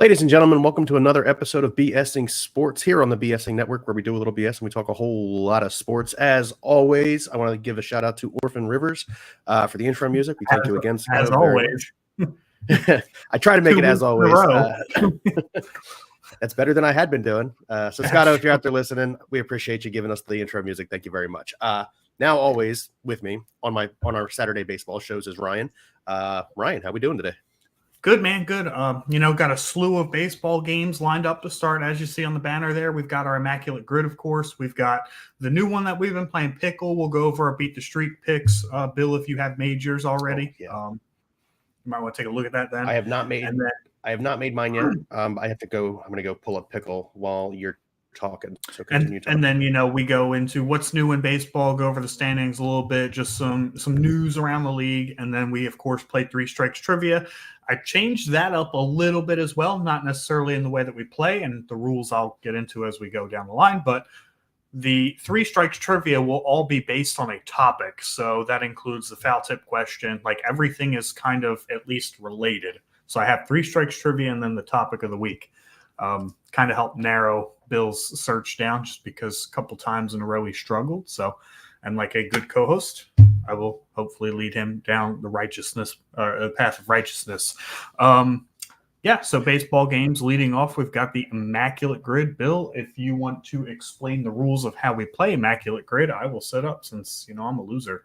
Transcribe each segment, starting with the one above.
Ladies and gentlemen, welcome to another episode of B.S.ing Sports here on the B.S.ing Network, where we do a little BS and we talk a whole lot of sports. As always, I want to give a shout out to Orphan Rivers for the intro music. We thank you again, Scott. As always. I try to make it as always. That's better than I had been doing. So, Scotto, if you're out there listening, we appreciate you giving us the intro music. Thank you very much. Now, always with me on our Saturday baseball shows is Ryan. Ryan, how we doing today? Good, man. Good. Got a slew of baseball games lined up to start. As you see on the banner there, we've got our Immaculate Grid, of course. We've got the new one that we've been playing, Pickle. We'll go over our Beat the Streak picks. Bill, if you have majors already, you might want to take a look at that then. I have not made mine yet. I have to go. I'm going to go pull up Pickle while you're talking. So continue talking. And then, we go into what's new in baseball, go over the standings a little bit, just some news around the league. And then we, of course, play Three Strikes Trivia. I changed that up a little bit as well, not necessarily in the way that we play, and the rules I'll get into as we go down the line, but the Three Strikes Trivia will all be based on a topic. So that includes the foul tip question. Like, everything is kind of at least related. So I have Three Strikes Trivia and then the topic of the week. Kind of help narrow Bill's search down, just because a couple times in a row he struggled. So, and like a good co-host, I will hopefully lead him down the path of righteousness. So baseball games leading off, we've got the Immaculate Grid. Bill, if you want to explain the rules of how we play Immaculate Grid, I will set up, since, I'm a loser.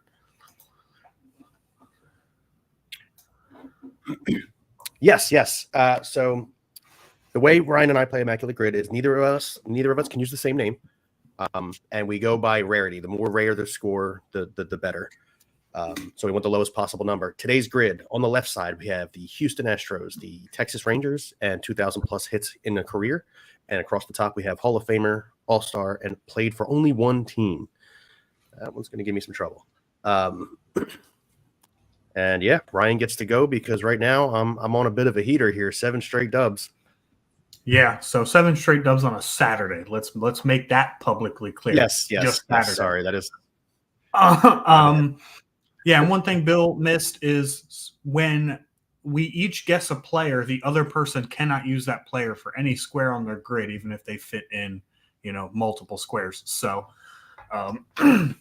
Yes. So the way Ryan and I play Immaculate Grid is neither of us can use the same name. And we go by rarity. The more rare the score, the better. So we want the lowest possible number. Today's grid, on the left side, we have the Houston Astros, the Texas Rangers, and 2,000 plus hits in a career. And across the top, we have Hall of Famer, All-Star, and played for only one team. That one's going to give me some trouble. And yeah, Ryan gets to go because right now I'm on a bit of a heater here. 7 straight dubs. Yeah, so 7 straight dubs on a Saturday. Let's make that publicly clear. Yes. Sorry, that is. Yeah, and one thing Bill missed is when we each guess a player, the other person cannot use that player for any square on their grid, even if they fit in, multiple squares. So, I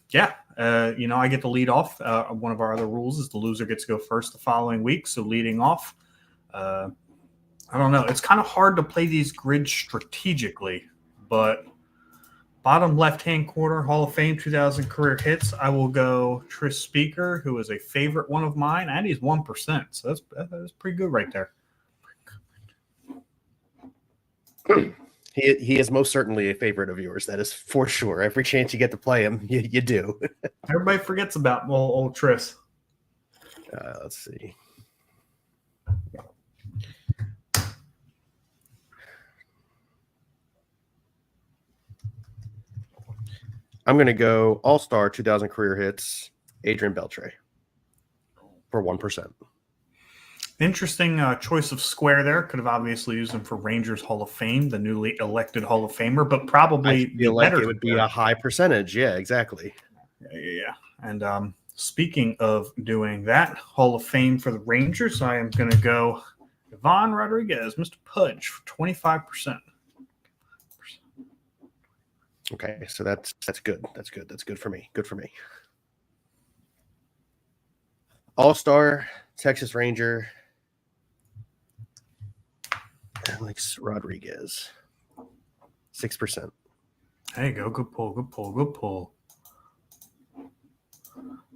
get to lead off. One of our other rules is the loser gets to go first the following week. So leading off, I don't know. It's kind of hard to play these grids strategically, but bottom left-hand corner, Hall of Fame, 2,000 career hits. I will go Tris Speaker, who is a favorite one of mine, and he's 1%. So that's pretty good right there. He is most certainly a favorite of yours. That is for sure. Every chance you get to play him, you do. Everybody forgets about old Tris. Let's see. I'm going to go All-Star 2,000 career hits, Adrian Beltre for 1%. Interesting choice of square there. Could have obviously used him for Rangers Hall of Fame, the newly elected Hall of Famer, but probably I feel like it would be a high percentage. Yeah, exactly. Yeah. And speaking of doing that, Hall of Fame for the Rangers, I am going to go Ivan Rodriguez, Mr. Pudge, for 25%. Okay, so that's good. That's good for me. Good for me. All-Star, Texas Ranger, Alex Rodriguez, 6%. There you go. Good pull.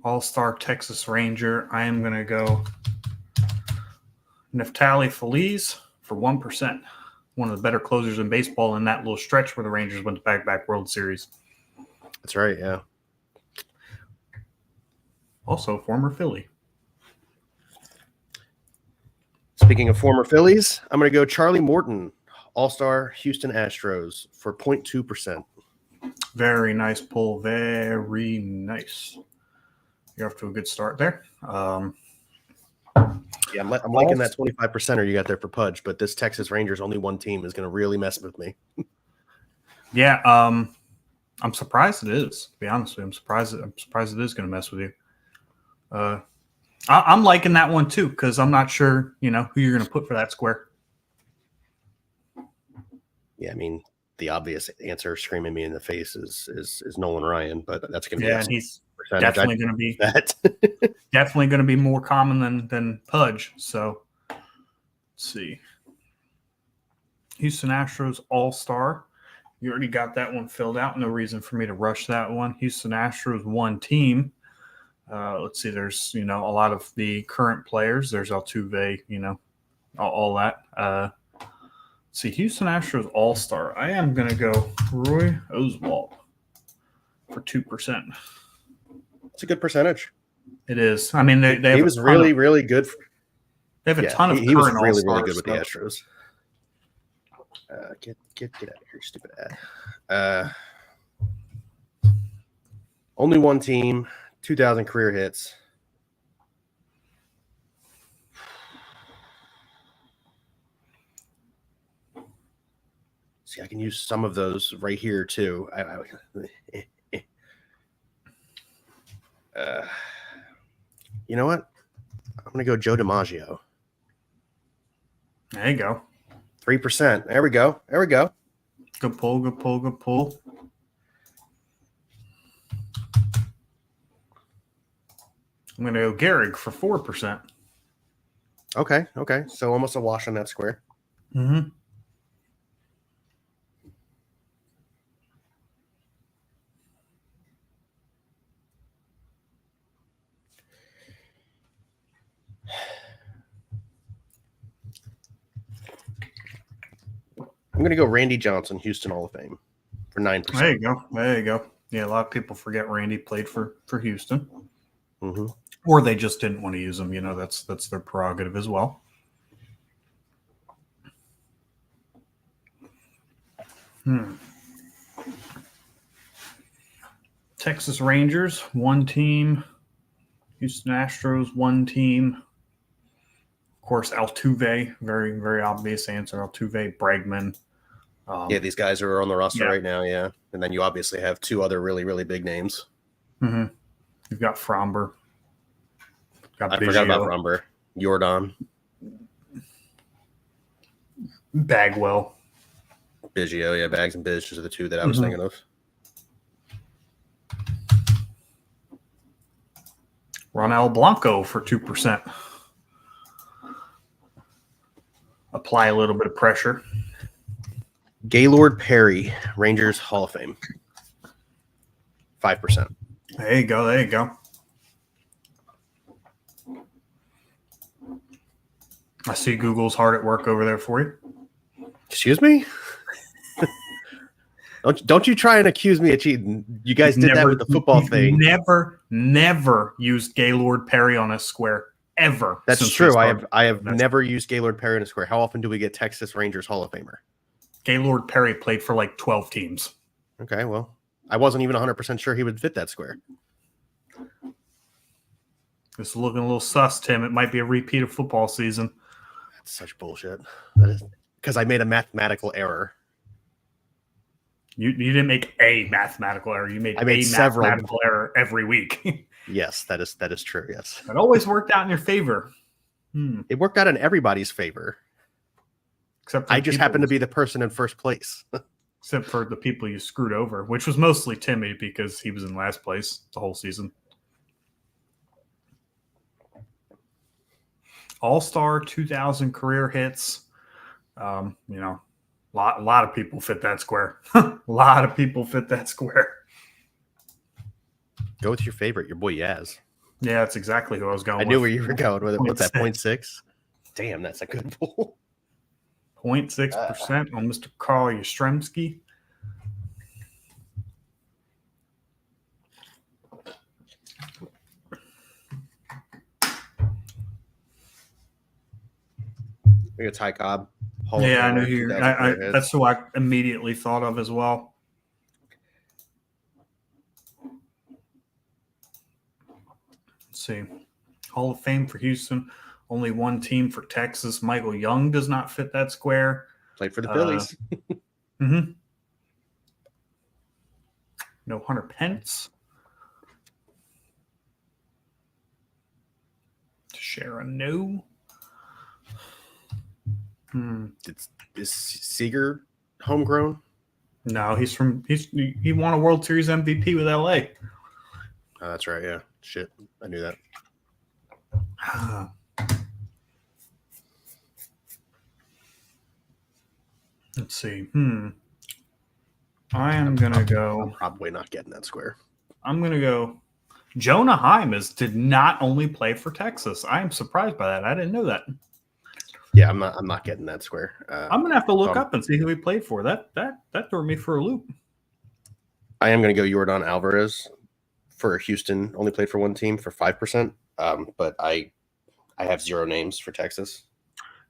All-Star, Texas Ranger. I am going to go Neftali Feliz for 1%. One of the better closers in baseball in that little stretch where the Rangers went to back-to-back World Series. That's right, yeah. Also, former Philly. Speaking of former Phillies, I'm going to go Charlie Morton, All-Star Houston Astros for 0.2%. Very nice pull. Very nice. You're off to a good start there. Yeah, I'm liking that 25%er you got there for Pudge, but this Texas Rangers only one team is going to really mess with me. Yeah, I'm surprised it is. To be honest with you, I'm surprised it is going to mess with you. I'm liking that one too because I'm not sure, who you're going to put for that square. Yeah, I mean, the obvious answer screaming me in the face is Nolan Ryan, but that's going to be and he's percentage. definitely going to be that. definitely going to be more common than Pudge. So let's see. Houston Astros All-Star. You already got that one filled out. No reason for me to rush that one. Houston Astros one team. Let's see. There's a lot of the current players. There's Altuve. All that. Let's see. Houston Astros All-Star. I am gonna go Roy Oswalt for 2%. It's a good percentage. It is. I mean, they he was really really good. They have a ton of he was current really All-Stars, really good with the Astros. Get out of here, stupid ad. Only one team, 2,000 career hits. See, I can use some of those right here too. You know what? I'm gonna go Joe DiMaggio. There you go. 3%. There we go. Good pull. I'm going to go Gehrig for 4%. Okay. So almost a wash on that square. Mm-hmm. I'm going to go Randy Johnson, Houston Hall of Fame, for 9%. There you go. Yeah, a lot of people forget Randy played for Houston. Mm-hmm. Or they just didn't want to use him. That's their prerogative as well. Texas Rangers, one team. Houston Astros, one team. Of course, Altuve, very, very obvious answer. Altuve, Bregman. These guys are on the roster right now, yeah. And then you obviously have two other really, really big names. Mm-hmm. You've got Fromber. I forgot about Fromber. Jordan. Bagwell. Biggio, yeah. Bags and Biz are the two that I was thinking of. Ronel Blanco for 2%. Apply a little bit of pressure. Gaylord Perry, Rangers Hall of Fame. 5%. There you go. I see Google's hard at work over there for you. Excuse me? Don't you try and accuse me of cheating. You guys did that with the football thing. Never used Gaylord Perry on a square ever. That's true. I have never used Gaylord Perry on a square. How often do we get Texas Rangers Hall of Famer? Gaylord Perry played for like 12 teams. Okay, well, I wasn't even 100% sure he would fit that square. It's looking a little sus, Tim. It might be a repeat of football season. That's such bullshit. That is because I made a mathematical error. You didn't make a mathematical error. You made several mathematical error every week. Yes, that is true. Yes, it always worked out in your favor. It worked out in everybody's favor. Except I just happened to be the person in first place. Except for the people you screwed over, which was mostly Timmy because he was in last place the whole season. All-Star 2,000 career hits. A lot of people fit that square. A lot of people fit that square. Go with your favorite, your boy Yaz. Yeah, that's exactly who I was going with. I knew where you were going with it. What's that, 0.6? Damn, that's a good pull. 0.6% on Mr. Carl Yastrzemski. We got Ty Cobb. Yeah, I knew you. That's who I immediately thought of as well. Let's see. Hall of Fame for Houston. Only one team for Texas. Michael Young does not fit that square. Played for the Phillies. No Hunter Pence. Sharon, no. Is Seager homegrown? No, he won a World Series MVP with LA. That's right. Yeah. Shit. I knew that. Let's see. I'm gonna go. I'm probably not getting that square. I'm gonna go. Jonah Heim did not only play for Texas. I am surprised by that. I didn't know that. Yeah, I'm not getting that square. I'm gonna have to look up and see who he played for. That threw me for a loop. I am gonna go Yordan Alvarez for Houston. Only played for one team for 5%. But I have 0 names for Texas.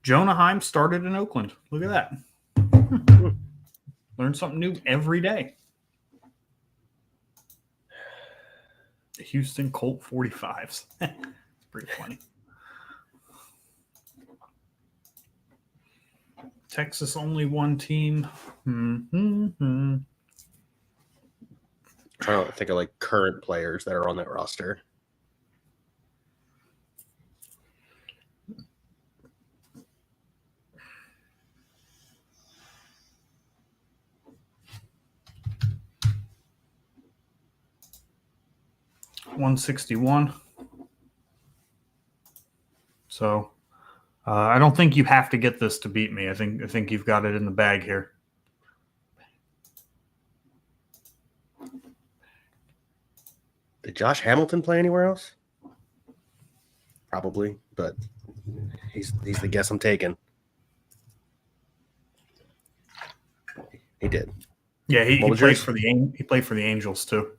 Jonah Heim started in Oakland. Look at that. Learn something new every day. The Houston Colt 45s. It's pretty funny. Texas only one team. Trying to think of like current players that are on that roster. $161. So I don't think you have to get this to beat me. I think you've got it in the bag here. Did Josh Hamilton play anywhere else? Probably, but he's the guess I'm taking. He did. Yeah, he played for the Angels too.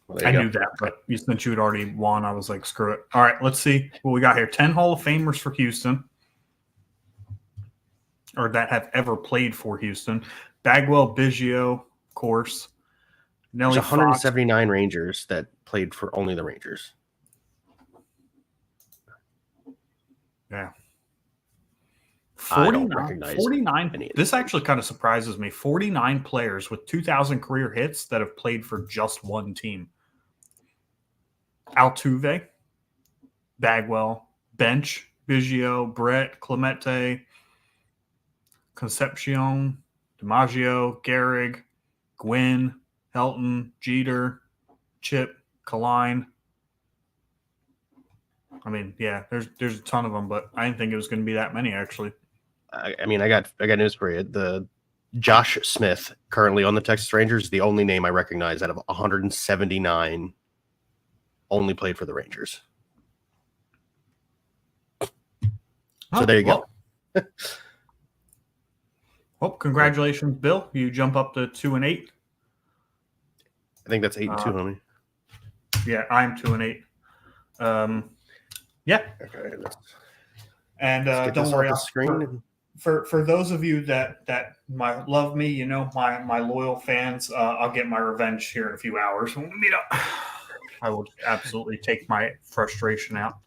Well, I knew that, but since you had already won, I was like, screw it. All right, let's see what we got here. 10 Hall of Famers for Houston, or that have ever played for Houston. Bagwell, Biggio, of course. There's 179 Rangers that played for only the Rangers. Yeah. 49, I don't recognize 49. This actually kind of surprises me. 49 players with 2,000 career hits that have played for just one team. Altuve, Bagwell, Bench, Biggio, Brett, Clemente, Concepcion, DiMaggio, Gehrig, Gwynn, Helton, Jeter, Chip, Kaline. I mean, yeah, there's a ton of them, but I didn't think it was going to be that many, actually. I mean, I got news for you. The Josh Smith, currently on the Texas Rangers, is the only name I recognize out of 179 only played for the Rangers. So there you go. Well, congratulations, Bill. You jump up to 2-8. I think that's 8-2, homie. Yeah, I'm 2-8. Yeah. Okay. And don't worry. For those of you that love me, you know, my loyal fans, I'll get my revenge here in a few hours. When we meet up, I will absolutely take my frustration out.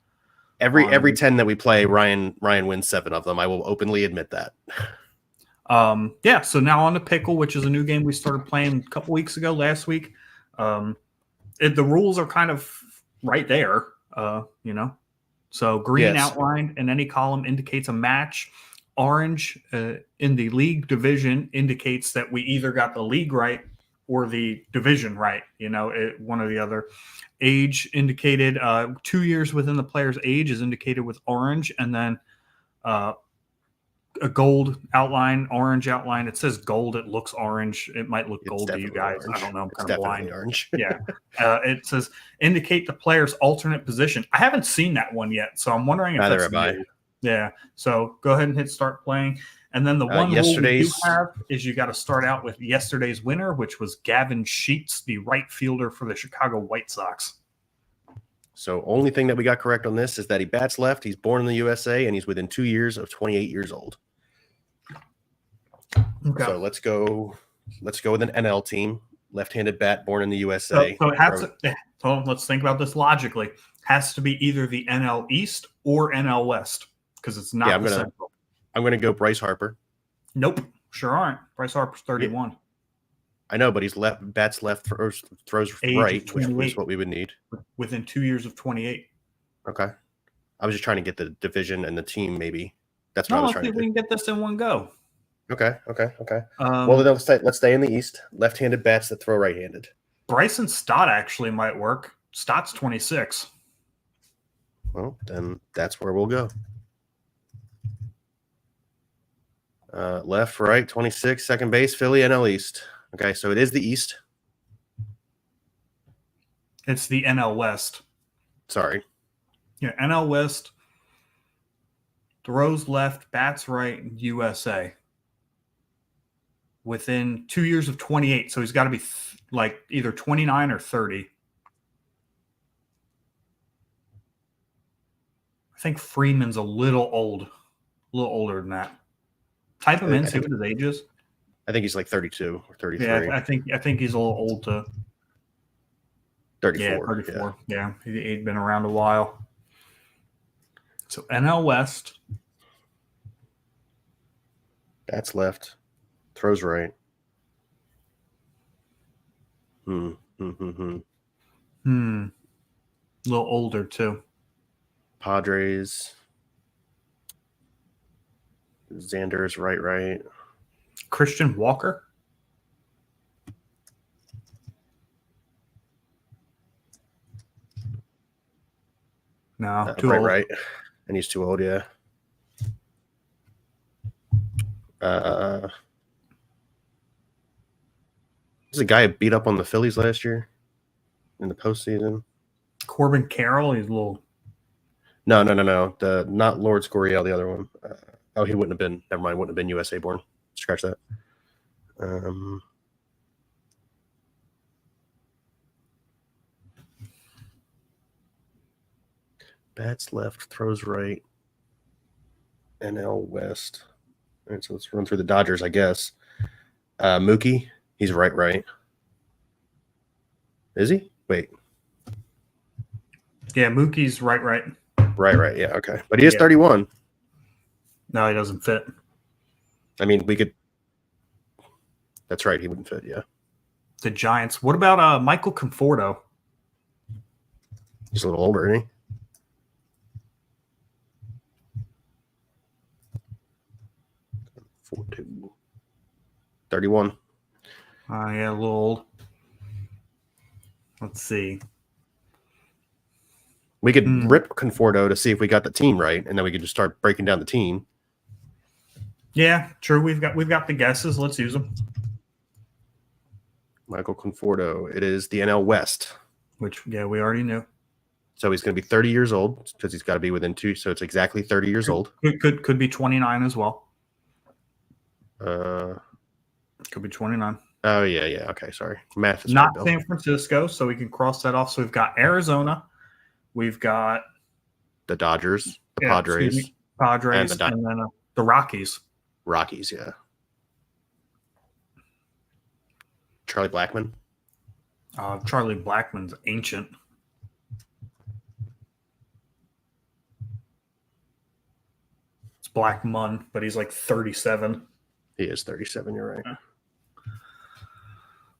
Every 10 that we play, Ryan wins 7 of them. I will openly admit that. Yeah. So now on to Pickle, which is a new game we started playing a couple weeks ago, last week. The rules are kind of right there, you know. So green outlined in any column indicates a match. Orange in the league division indicates that we either got the league right or the division right, you know, one or the other. Age indicated 2 years within the player's age is indicated with orange, and then a gold outline, orange outline. It says gold. It looks orange. It might look gold to you guys. Orange. I don't know. I'm kind of blind. Orange. Yeah. It says indicate the player's alternate position. I haven't seen that one yet, so I'm wondering if that's new. Yeah. So go ahead and hit start playing. And then the one rule we do have is you got to start out with yesterday's winner, which was Gavin Sheets, the right fielder for the Chicago White Sox. So only thing that we got correct on this is that he bats left, he's born in the USA, and he's within 2 years of 28 years old. Okay. So let's go with an NL team, left-handed bat, born in the USA. So it has to, so let's think about this logically. Has to be either the NL East or NL West because it's not Central. I'm going to go Bryce Harper. Nope, sure aren't. Bryce Harper's 31. Yeah. I know, but he's bats left, throws right, which is what we would need. Within 2 years of 28. Okay. I was just trying to get the division and the team, maybe. That's what I was trying to do. We can get this in one go. Okay. Well, then let's stay in the East. Left-handed bats that throw right-handed. Bryson Stott actually might work. Stott's 26. Well, then that's where we'll go. Left, right, 26, second base, Philly, NL East. Okay, so it is the East. It's the NL West. Sorry. Yeah, NL West. Throws left, bats right, USA. Within 2 years of 28, so he's got to be like either 29 or 30. I think Freeman's a little older than that. Type him in, see what his age is. I think he's like 32 or 33. Yeah, I think he's a little old to 34. Yeah, 34. Yeah, he'd been around a while. So NL West. Bats left, throws right. A little older too. Padres. Xander's right. Christian Walker. No, too old. Right. And he's too old, yeah. There's a guy who beat up on the Phillies last year in the postseason. Corbin Carroll. He's a little. No. Not Lord Scoriel, the other one. He wouldn't have been. Never mind. Wouldn't have been USA born. Scratch that. Bats left, throws right. NL West. All right, so let's run through the Dodgers, I guess. Mookie, he's right. Is he? Wait. Yeah, Mookie's right. Right. Yeah, okay. But he is 31. No, he doesn't fit. I mean, we could. That's right. He wouldn't fit. Yeah. The Giants. What about Michael Conforto? He's a little older, isn't he? 31. Yeah, a little old. Let's see. We could rip Conforto to see if we got the team right, and then we could just start breaking down the team. Yeah, true. We've got the guesses. Let's use them. Michael Conforto. It is the NL West. Which, we already knew. So he's going to be 30 years old because he's got to be within 2. So it's exactly 30 years old. Could be 29 as well. Could be 29. Oh, yeah. Okay, sorry. Math is not San Francisco, so we can cross that off. So we've got Arizona. We've got the Dodgers, the Padres, and then the Rockies. Rockies, yeah. Charlie Blackmon. Charlie Blackmon's ancient. It's Blackmon, but he's like 37. He is 37, you're right.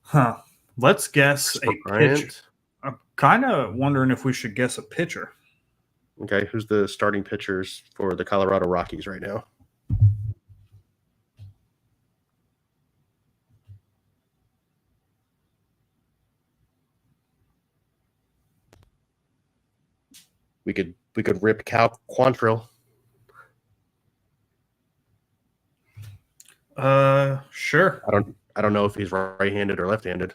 Huh. Let's guess a pitcher. I'm kind of wondering if we should guess a pitcher. Okay, who's the starting pitchers for the Colorado Rockies right now? We could rip Cal Quantrill. Sure. I don't know if he's right-handed or left-handed.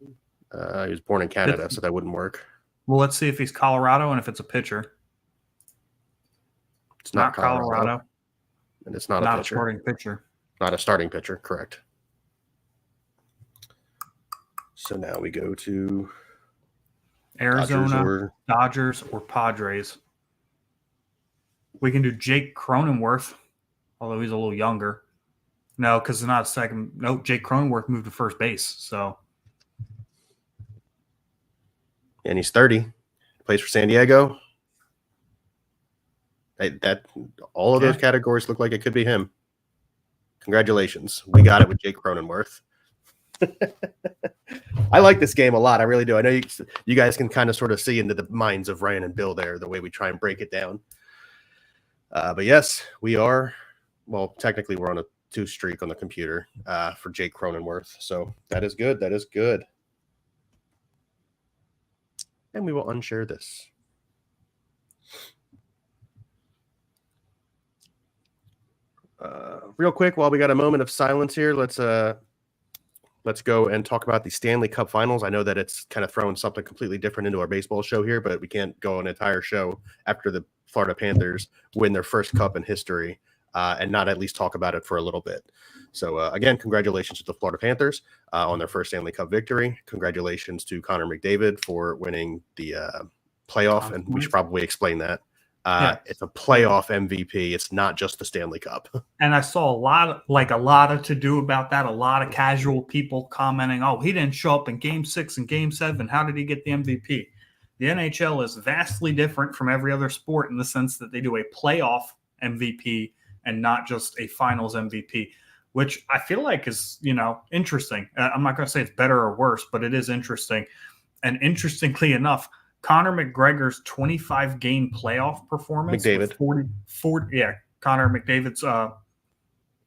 He was born in Canada, so that wouldn't work. Well, let's see if he's Colorado and if it's a pitcher. It's not Colorado. And it's not a pitcher. A starting pitcher. Not a starting pitcher, correct. So now we go to Arizona, Dodgers or Padres. We can do Jake Cronenworth, although he's a little younger. No, because it's not a second. No, Jake Cronenworth moved to first base, so. And he's 30. Plays for San Diego. All of those categories look like it could be him. Congratulations. We got it with Jake Cronenworth. I like this game a lot. I really do. I know you guys can kind of sort of see into the minds of Ryan and Bill there, the way we try and break it down. But yes, we are well, technically we're on a 2 streak on the computer for Jake Cronenworth. So that is good. That is good. And we will unshare this. Real quick, while we got a moment of silence here, let's go and talk about the Stanley Cup Finals. I know that it's kind of throwing something completely different into our baseball show here, but we can't go an entire show after the Florida Panthers win their first cup in history and not at least talk about it for a little bit. So, again, congratulations to the Florida Panthers on their first Stanley Cup victory. Congratulations to Connor McDavid for winning the playoff, and we should probably explain that. It's a playoff MVP. It's not just the Stanley Cup. And I saw a lot of to do about that. A lot of casual people commenting, "Oh, he didn't show up in Game 6 and Game 7. How did he get the MVP?" The NHL is vastly different from every other sport in the sense that they do a playoff MVP and not just a finals MVP, which I feel like is, interesting. I'm not going to say it's better or worse, but it is interesting. And interestingly enough, Conor McGregor's 25-game playoff performance. McDavid. Conor McDavid's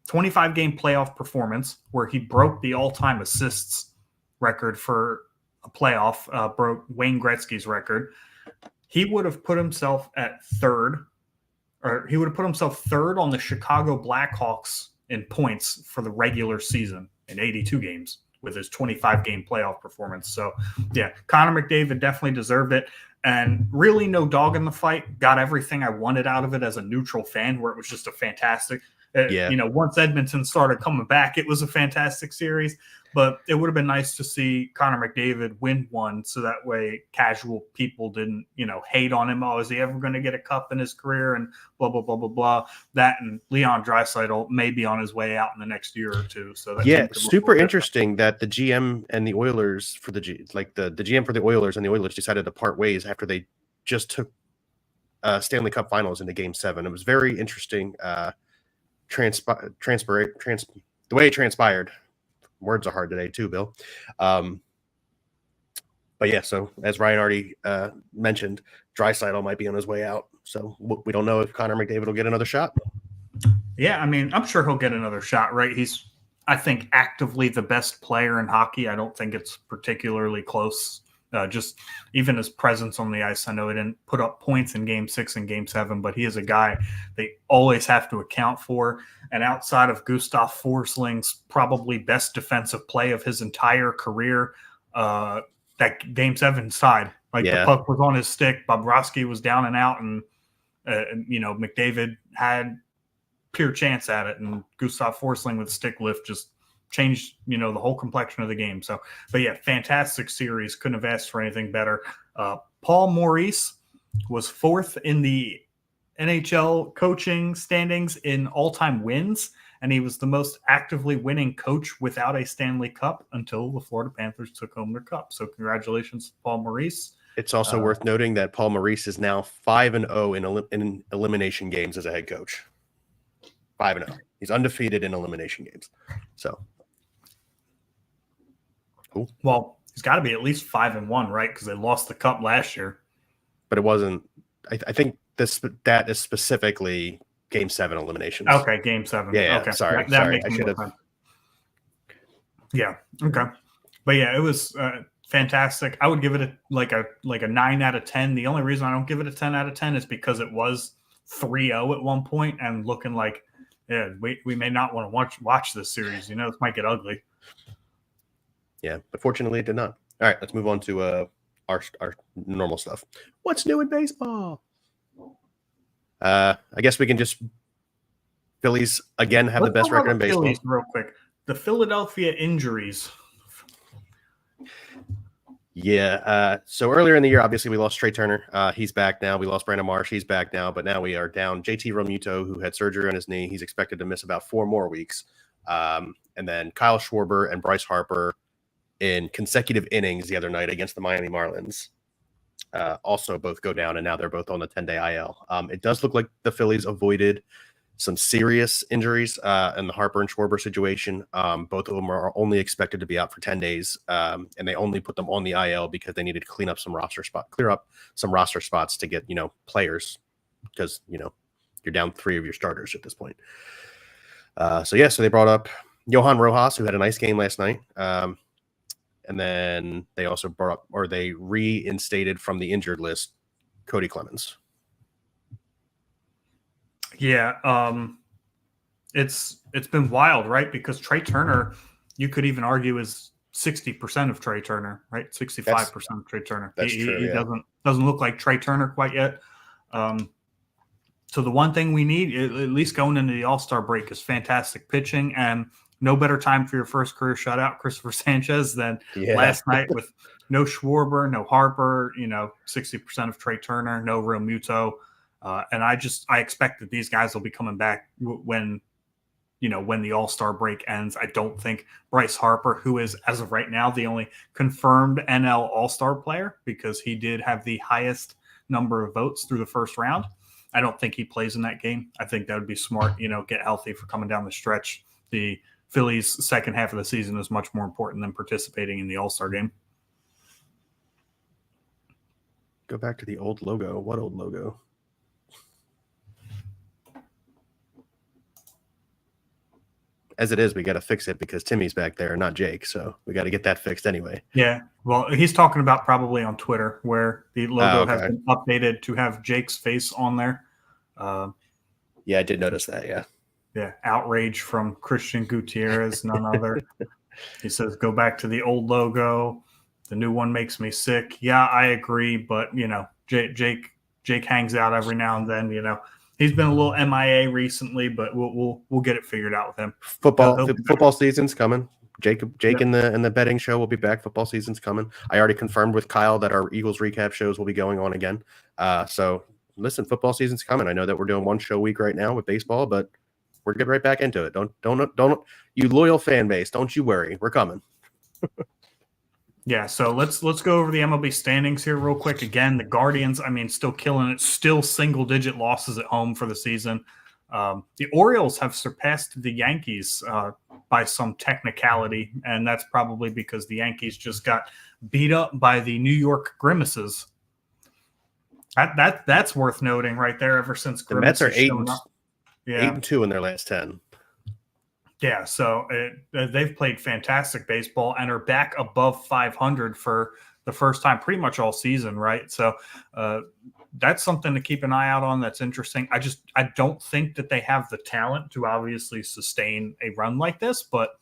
25-game playoff performance, where he broke the all-time assists record for a playoff, broke Wayne Gretzky's record. He would have put himself at third, or he would have put himself third on the Chicago Blackhawks in points for the regular season in 82 games. With his 25-game playoff performance. So, yeah, Connor McDavid definitely deserved it. And really no dog in the fight. Got everything I wanted out of it as a neutral fan, where it was just a fantastic once Edmonton started coming back, it was a fantastic series. But it would have been nice to see Connor McDavid win one, so that way casual people didn't, hate on him. Oh, is he ever going to get a cup in his career? And blah, blah, blah, blah, blah. That and Leon Draisaitl may be on his way out in the next year or two. So super interesting that the GM and the Oilers for the GM for the Oilers and the Oilers decided to part ways after they just took Stanley Cup Finals into Game 7. It was very interesting. The way it transpired. Words are hard today too, Bill. But yeah, so as Ryan already mentioned, Draisaitl might be on his way out. So we don't know if Connor McDavid will get another shot. Yeah, I mean, I'm sure he'll get another shot, right? He's, I think, actively the best player in hockey. I don't think it's particularly close. Just even his presence on the ice. I know he didn't put up points in Game 6 and Game 7, but he is a guy they always have to account for. And outside of Gustav Forsling's probably best defensive play of his entire career, that Game 7 side, the puck was on his stick, Bobrovsky was down and out, and McDavid had pure chance at it, and Gustav Forsling with stick lift just changed, the whole complexion of the game. So, but yeah, fantastic series. Couldn't have asked for anything better. Paul Maurice was 4th in the NHL coaching standings in all-time wins, and he was the most actively winning coach without a Stanley Cup until the Florida Panthers took home their cup. So congratulations, Paul Maurice. It's also worth noting that Paul Maurice is now 5-0 in elimination games as a head coach. 5-0. He's undefeated in elimination games. So, cool. Well, he's got to be at least 5-1, right? Because they lost the cup last year. But it wasn't. I think that is specifically Game 7 eliminations. Okay, Game 7. Yeah. Okay. Sorry. That I should have. Yeah. Okay. But yeah, it was fantastic. I would give it a 9 out of 10. The only reason I don't give it a 10 out of 10 is because it was 3-0 at one point and looking like, yeah, we may not want to watch this series. This might get ugly. Yeah, but fortunately it did not. All right, let's move on to our normal stuff. What's new in baseball? I guess we can just Phillies again have the best record in baseball. Phillies real quick. The Philadelphia injuries. Yeah. So earlier in the year, obviously we lost Trey Turner. He's back now. We lost Brandon Marsh. He's back now. But now we are down JT Realmuto, who had surgery on his knee. He's expected to miss about 4 more weeks. And then Kyle Schwarber and Bryce Harper in consecutive innings the other night against the Miami Marlins. Also both go down, and now they're both on the 10-day IL. It does look like the Phillies avoided some serious injuries in the Harper and Schwarber situation. Both of them are only expected to be out for 10 days, and they only put them on the IL because they needed to clear up some roster spots to get, players, because, you're down 3 of your starters at this point. So they brought up Johan Rojas, who had a nice game last night. And then they also brought up, or they reinstated from the injured list, Cody Clemens. Yeah, it's been wild, right? Because Trey Turner, you could even argue, is 60% of Trey Turner, right? 65% of Trey Turner. That's true. He doesn't look like Trey Turner quite yet. So the one thing we need, at least going into the All-Star break, is fantastic pitching, and no better time for your first career shutout, Christopher Sanchez, than last night with no Schwarber, no Harper, 60% of Trey Turner, no Real Muto. And I expect that these guys will be coming back when the All-Star break ends. I don't think Bryce Harper, who is, as of right now, the only confirmed NL All-Star player, because he did have the highest number of votes through the first round, I don't think he plays in that game. I think that would be smart, get healthy for coming down the stretch. The Phillies' second half of the season is much more important than participating in the All-Star game. Go back to the old logo. What old logo? As it is, we got to fix it because Timmy's back there, not Jake. So we got to get that fixed anyway. Yeah. Well, he's talking about probably on Twitter, where the logo has been updated to have Jake's face on there. Yeah, I did notice that. Yeah. Yeah. Outrage from Christian Gutierrez, none other. He says, go back to the old logo. The new one makes me sick. Yeah, I agree. But, Jake hangs out every now and then, He's been a little MIA recently, but we'll get it figured out with him. Football season's coming. Jake in the betting show will be back. Football season's coming. I already confirmed with Kyle that our Eagles recap shows will be going on again. So listen, football season's coming. I know that we're doing one show a week right now with baseball, but we're getting right back into it. Don't you loyal fan base, don't you worry. We're coming. Yeah, so let's go over the MLB standings here real quick. Again, the Guardians, still killing it. Still single-digit losses at home for the season. The Orioles have surpassed the Yankees by some technicality, and that's probably because the Yankees just got beat up by the New York Grimaces. That's worth noting right there. Ever since Grimaces, the Mets are 8-2 in their last 10. Yeah, so they've played fantastic baseball and are back above 500 for the first time pretty much all season, right? So that's something to keep an eye out on. That's interesting. I don't think that they have the talent to obviously sustain a run like this, but,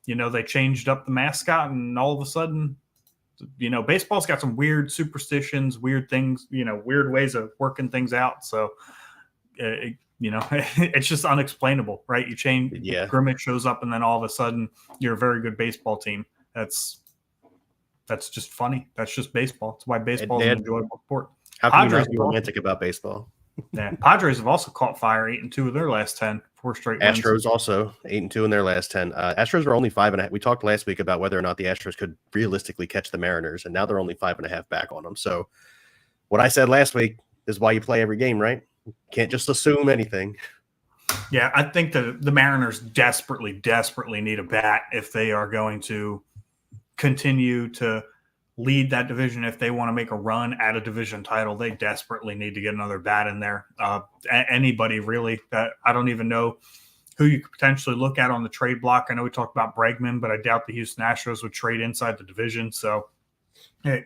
they changed up the mascot and all of a sudden, baseball's got some weird superstitions, weird things, weird ways of working things out. So, it's just unexplainable, right? You change, Grimmett shows up, and then all of a sudden you're a very good baseball team. That's just funny. That's just baseball. That's why baseball is an enjoyable sport. How can you not be romantic about baseball? Yeah, Padres have also caught fire, 8-2 of their last 10, 4 straight wins. Astros also 8-2 in their last 10. Astros were only 5.5. We talked last week about whether or not the Astros could realistically catch the Mariners, and now they're only 5.5 back on them. So what I said last week is why you play every game, right? Can't just assume anything. Yeah, I think the Mariners desperately need a bat if they are going to continue to lead that division. If they want to make a run at a division title, they desperately need to get another bat in there. Anybody really. I don't even know who you could potentially look at on the trade block. I know we talked about Bregman, but I doubt the Houston Astros would trade inside the division. So they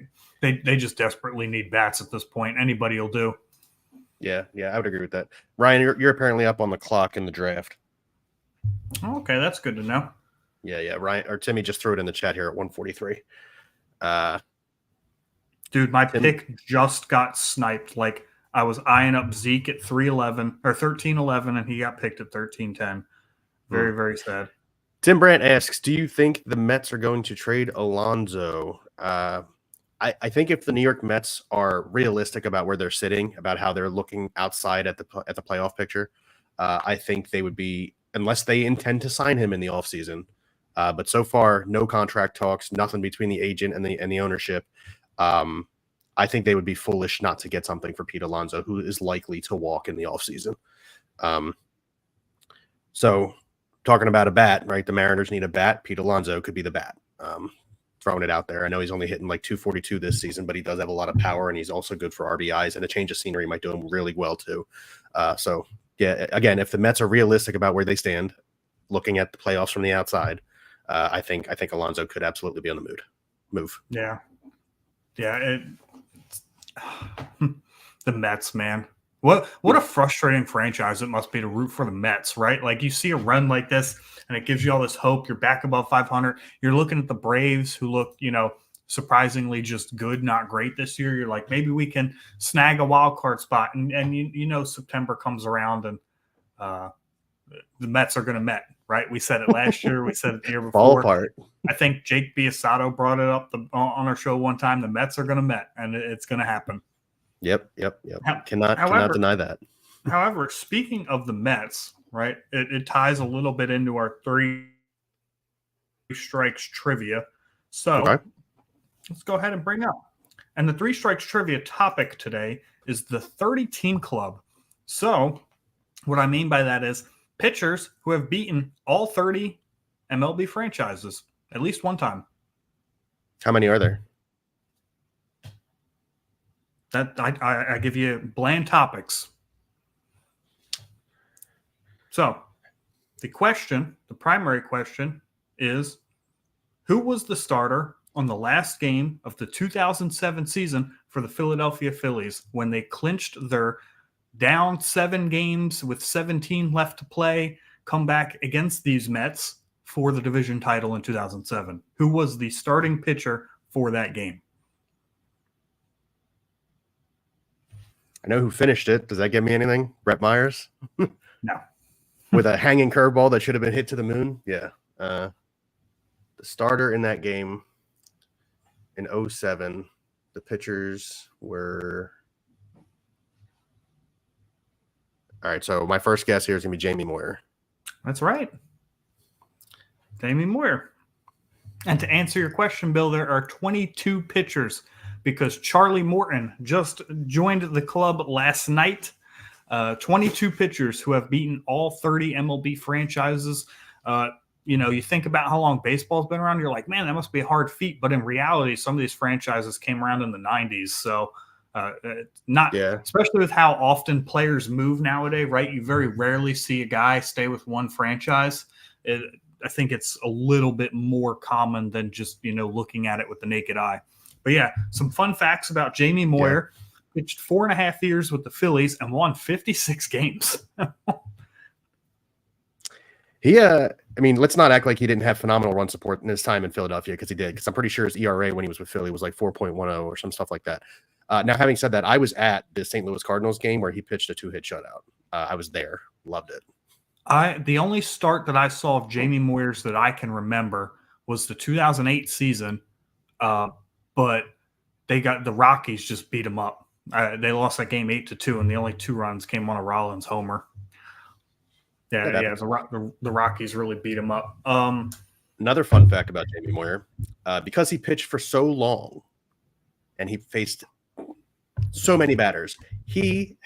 just desperately need bats at this point. Anybody will do. Yeah, I would agree with that. Ryan, you're apparently up on the clock in the draft. Okay, that's good to know. Yeah. Ryan or Timmy just threw it in the chat here at 143. Dude, my pick just got sniped. Like, I was eyeing up Zeke at 311 or 1311, and he got picked at 1310. Very, very sad. Tim Brandt asks, do you think the Mets are going to trade Alonso? I think if the New York Mets are realistic about where they're sitting, about how they're looking outside at the playoff picture, I think they would be, unless they intend to sign him in the offseason. But so far, no contract talks, nothing between the agent and the ownership. I think they would be foolish not to get something for Pete Alonso, who is likely to walk in the offseason. So talking about a bat, right? The Mariners need a bat. Pete Alonso could be the bat. Throwing it out there. I know he's only hitting like 242 this season, but he does have a lot of power, and he's also good for RBIs, and a change of scenery might do him really well too. So yeah, again, if the Mets are realistic about where they stand, looking at the playoffs from the outside, I think Alonso could absolutely be on the move. Yeah. The Mets, man. What a frustrating franchise it must be to root for the Mets, right? Like you see a run like this and it gives you all this hope. You're back above 500. You're looking at the Braves who look, surprisingly just good, not great this year. You're like, maybe we can snag a wild card spot. And September comes around and the Mets are going to Met, right? We said it last year. We said it the year before. Fall apart. I think Jake B.S.ing brought it up on our show one time. The Mets are going to Met, and it's going to happen. Yep. Cannot deny that. However, speaking of the Mets, right, it ties a little bit into our three strikes trivia. So let's go ahead and bring up. And the three strikes trivia topic today is the 30-team club. So what I mean by that is pitchers who have beaten all 30 MLB franchises at least one time. How many are there? That I give you bland topics. So the primary question is, who was the starter on the last game of the 2007 season for the Philadelphia Phillies when they clinched their down 7 games with 17 left to play comeback against these Mets for the division title in 2007? Who was the starting pitcher for that game? I know who finished it. Does that give me anything? Brett Myers? No. With a hanging curveball that should have been hit to the moon? Yeah. The starter in that game in 2007, the pitchers were... All right, so my first guess here is going to be Jamie Moyer. That's right. Jamie Moyer. And to answer your question, Bill, there are 22 pitchers because Charlie Morton just joined the club last night. 22 pitchers who have beaten all 30 MLB franchises. You think about how long baseball's been around, you're like, man, that must be a hard feat. But in reality, some of these franchises came around in the 90s. So especially with how often players move nowadays, right? You very rarely see a guy stay with one franchise. I think it's a little bit more common than just, looking at it with the naked eye. But yeah, some fun facts about Jamie Moyer. Yeah. Pitched 4.5 years with the Phillies and won 56 games. Let's not act like he didn't have phenomenal run support in his time in Philadelphia, because he did. Because I'm pretty sure his ERA when he was with Philly was like 4.10 or some stuff like that. Now, having said that, I was at the St. Louis Cardinals game where he pitched a 2-hit shutout. I was there. Loved it. The only start that I saw of Jamie Moyer's that I can remember was the 2008 season, but the Rockies just beat him up. They lost that game 8-2, and the only 2 runs came on a Rollins homer. The Rockies really beat him up. Another fun fact about Jamie Moyer, because he pitched for so long and he faced so many batters, he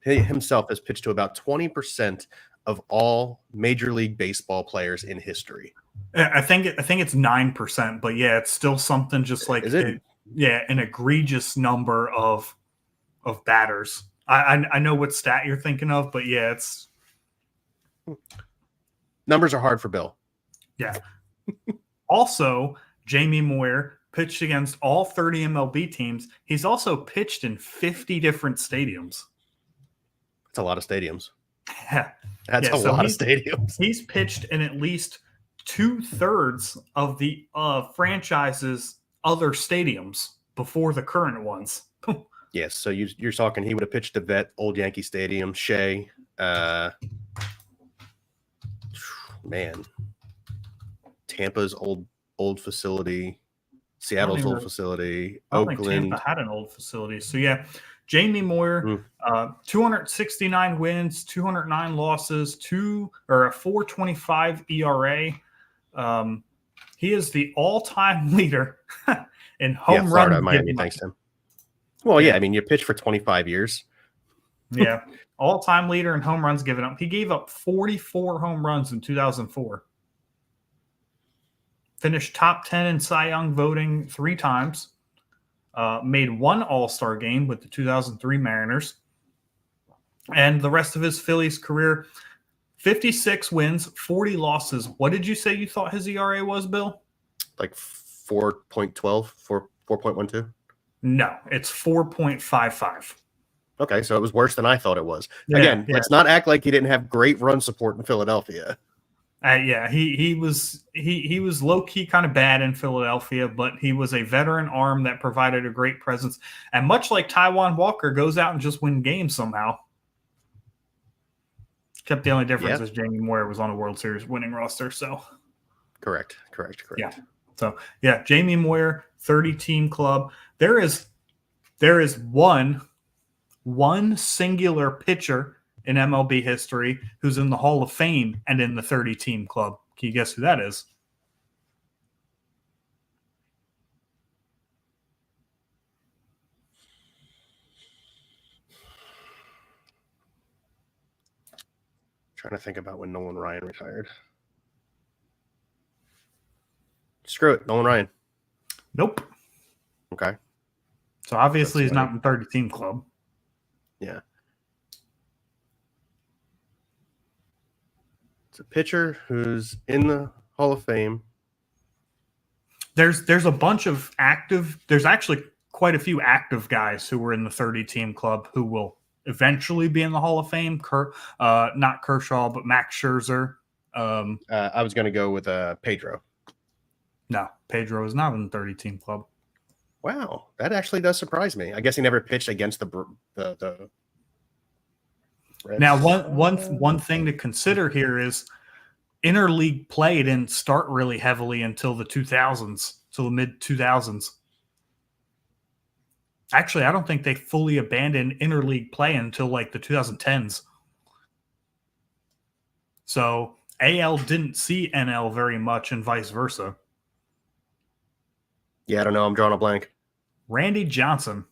himself has pitched to about 20% of all Major League Baseball players in history. I think it's 9%, but yeah, it's still something just like an egregious number of batters. I know what stat you're thinking of, but yeah, it's numbers are hard for Bill. Yeah. Also, Jamie Moyer pitched against all 30 MLB teams. He's also pitched in 50 different stadiums. That's a lot of stadiums. That's a lot of stadiums. He's pitched in at least 2/3 of the franchise's other stadiums before the current ones. Yes, so you're talking he would have pitched at Vet, Old Yankee Stadium, Shea, Tampa's old facility, Seattle's old facility, Oakland. I think Tampa had an old facility. So yeah, Jamie Moyer, 269 wins, 209 losses, a 4.25 ERA. He is the all-time leader in home run. Miami, thanks to him. Well, yeah, you pitched for 25 years. Yeah, all-time leader in home runs given up. He gave up 44 home runs in 2004. Finished top 10 in Cy Young voting 3 times. Made 1 All-Star game with the 2003 Mariners. And the rest of his Phillies career, 56 wins, 40 losses. What did you say you thought his ERA was, Bill? Like 4.12, 4.12. No, it's 4.55. Okay, so it was worse than I thought it was. Yeah, Again, yeah. let's not act like he didn't have great run support in Philadelphia. Yeah, he was low key kind of bad in Philadelphia, but he was a veteran arm that provided a great presence. And much like Taijuan Walker, goes out and just win games somehow. Except the only difference is Jamie Moyer was on a World Series winning roster. So correct. Yeah. So yeah, Jamie Moyer, 30-team club. There is one singular pitcher in MLB history who's in the Hall of Fame and in the 30-team club. Can you guess who that is? Trying to think about when Nolan Ryan retired. Screw it, Nolan Ryan. Nope. Okay. So obviously he's not in the 30-team club. Yeah. It's a pitcher who's in the Hall of Fame. There's a bunch of active. There's actually quite a few active guys who were in the 30-team club who will eventually be in the Hall of Fame. Not Kershaw, but Max Scherzer. I was going to go with Pedro. No, Pedro is not in the 30-team club. Wow, that actually does surprise me. I guess he never pitched against the Reds. Now, one thing to consider here is interleague play didn't start really heavily until the 2000s, till the mid 2000s. Actually, I don't think they fully abandoned interleague play until like the 2010s. So AL didn't see NL very much and vice versa. Yeah, I don't know. I'm drawing a blank. Randy Johnson.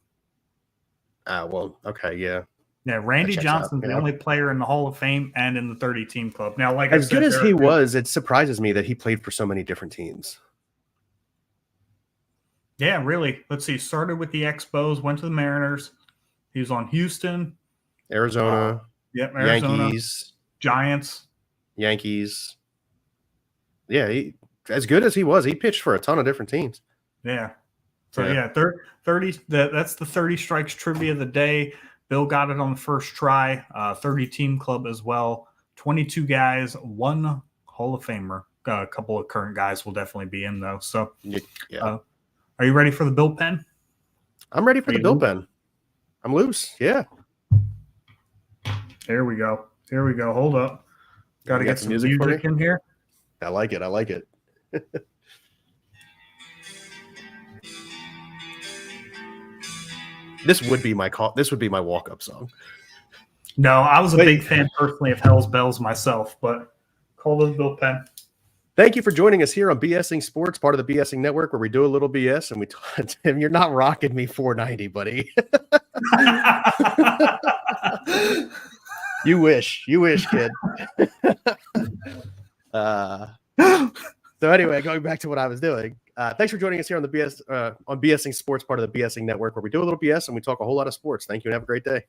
Well, okay, yeah. Yeah, Randy Johnson's the only player in the Hall of Fame and in the 30-team club. Now, like as good as he was, it surprises me that he played for so many different teams. Yeah, really. Let's see. Started with the Expos, went to the Mariners. He was on Houston, Arizona, Arizona, Yankees, Giants, Yankees. Yeah, as good as he was, he pitched for a ton of different teams. Yeah. So, 30. That's the 30 strikes trivia of the day. Bill got it on the first try. 30-team club as well. 22 guys, one Hall of Famer. A couple of current guys will definitely be in, though. So, yeah. Are you ready for the Bill pen? I'm ready for the Bill pen. I'm loose. Yeah. Here we go. Hold up. Got to get some music in here. I like it. This would be my walk-up song. No, I was a big fan personally of Hell's Bells myself, but call the Bill pen. Thank you for joining us here on B.S.ing Sports, part of the B.S.ing Network, where we do a little BS and Tim, you're not rocking me 490, buddy. You wish, kid. So anyway, going back to what I was doing. Thanks for joining us here on the B.S.ing Sports, part of the B.S.ing Network, where we do a little BS and we talk a whole lot of sports. Thank you and have a great day.